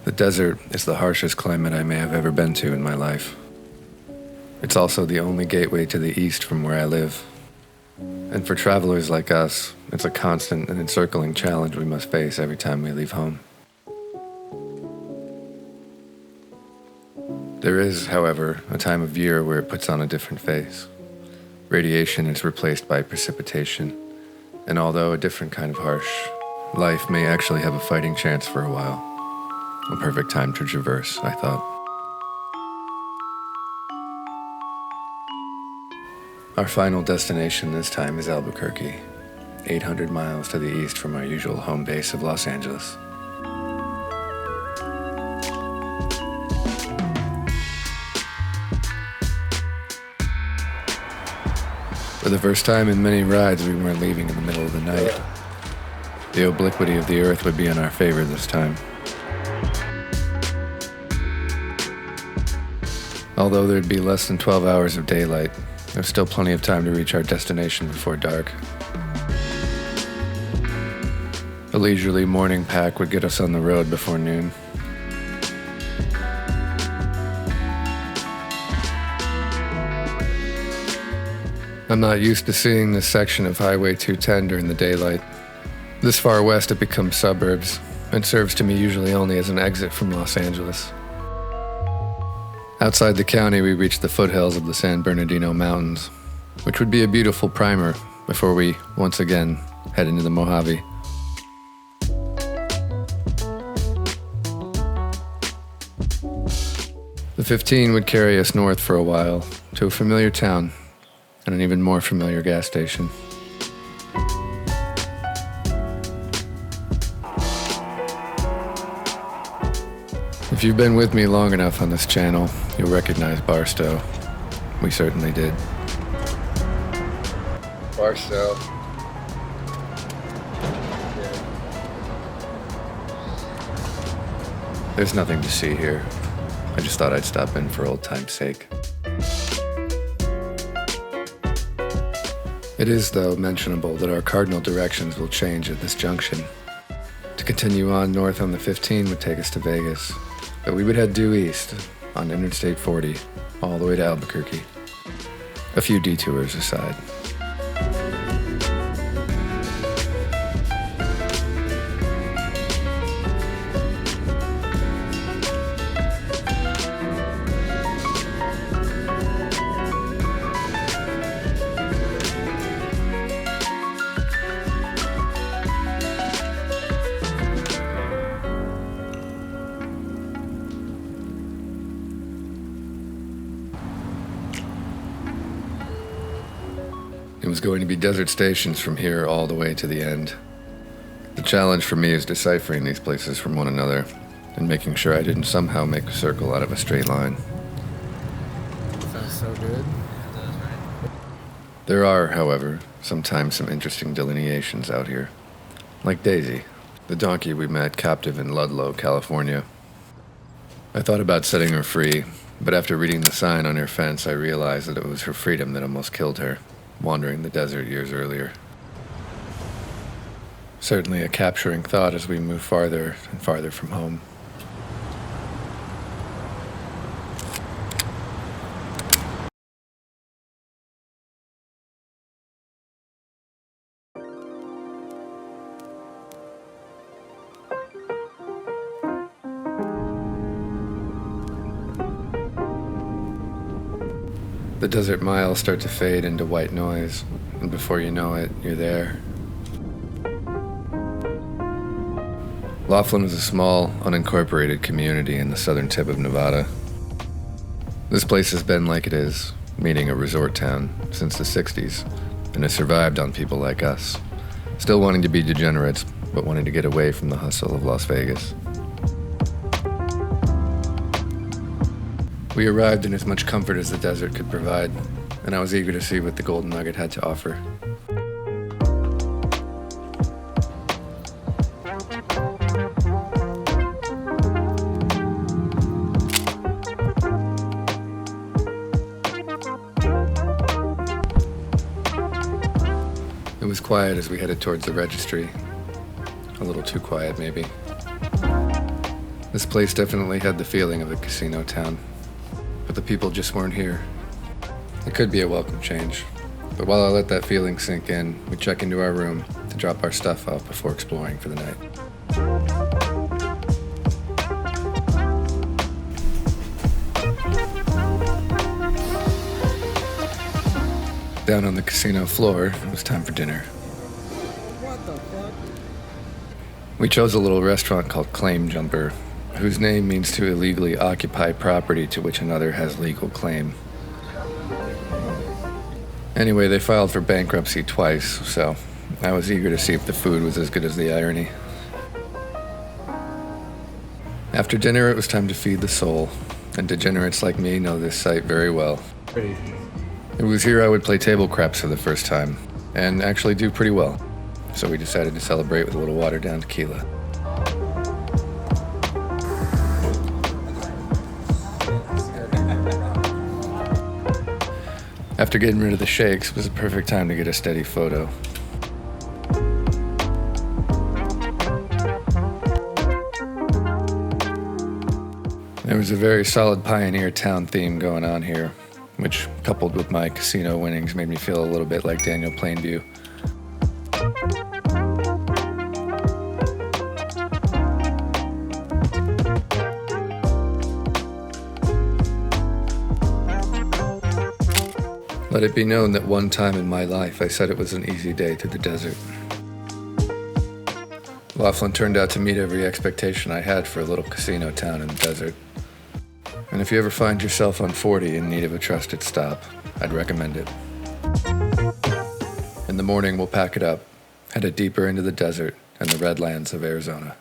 The desert is the harshest climate I may have ever been to in my life. It's also the only gateway to the east from where I live. And for travelers like us, it's a constant and encircling challenge we must face every time we leave home. There is, however, a time of year where it puts on a different face. Radiation is replaced by precipitation, and although a different kind of harsh, life may actually have a fighting chance for a while. A perfect time to traverse, I thought. Our final destination this time is Albuquerque, 800 miles to the east from our usual home base of Los Angeles. For the first time in many rides, we weren't leaving in the middle of the night. The obliquity of the earth would be in our favor this time. Although there'd be less than 12 hours of daylight, there's still plenty of time to reach our destination before dark. A leisurely morning pack would get us on the road before noon. I'm not used to seeing this section of Highway 210 during the daylight. This far west it becomes suburbs, and serves to me usually only as an exit from Los Angeles. Outside the county, we reach the foothills of the San Bernardino Mountains, which would be a beautiful primer before we once again head into the Mojave. The 15 would carry us north for a while to a familiar town and an even more familiar gas station. If you've been with me long enough on this channel, you'll recognize Barstow. We certainly did. Barstow. There's nothing to see here. I just thought I'd stop in for old time's sake. It is, though, mentionable that our cardinal directions will change at this junction. To continue on north on the 15 would take us to Vegas, but we would head due east on Interstate 40 all the way to Albuquerque. A few detours aside. It was going to be desert stations from here all the way to the end. The challenge for me is deciphering these places from one another and making sure I didn't somehow make a circle out of a straight line. Sounds so good. There are, however, sometimes some interesting delineations out here. Like Daisy, the donkey we met captive in Ludlow, California. I thought about setting her free, but after reading the sign on her fence, I realized that it was her freedom that almost killed her, wandering the desert years earlier. Certainly a capturing thought as we move farther and farther from home. The desert miles start to fade into white noise, and before you know it, you're there. Laughlin is a small, unincorporated community in the southern tip of Nevada. This place has been like it is, meaning a resort town, since the 60s, and has survived on people like us, still wanting to be degenerates, but wanting to get away from the hustle of Las Vegas. We arrived in as much comfort as the desert could provide, and I was eager to see what the Golden Nugget had to offer. It was quiet as we headed towards the registry. A little too quiet, maybe. This place definitely had the feeling of a casino town, but the people just weren't here. It could be a welcome change, but while I let that feeling sink in, we check into our room to drop our stuff off before exploring for the night. Down on the casino floor, it was time for dinner. What the fuck? We chose a little restaurant called Claim Jumper, whose name means to illegally occupy property to which another has legal claim. Anyway, they filed for bankruptcy twice, so I was eager to see if the food was as good as the irony. After dinner, it was time to feed the soul, and degenerates like me know this site very well. It was here I would play table craps for the first time, and actually do pretty well. So we decided to celebrate with a little watered-down tequila. After getting rid of the shakes, it was a perfect time to get a steady photo. There was a very solid pioneer town theme going on here, which, coupled with my casino winnings, made me feel a little bit like Daniel Plainview. Let it be known that one time in my life I said it was an easy day through the desert. Laughlin turned out to meet every expectation I had for a little casino town in the desert. And if you ever find yourself on 40 in need of a trusted stop, I'd recommend it. In the morning, we'll pack it up, headed deeper into the desert and the redlands of Arizona.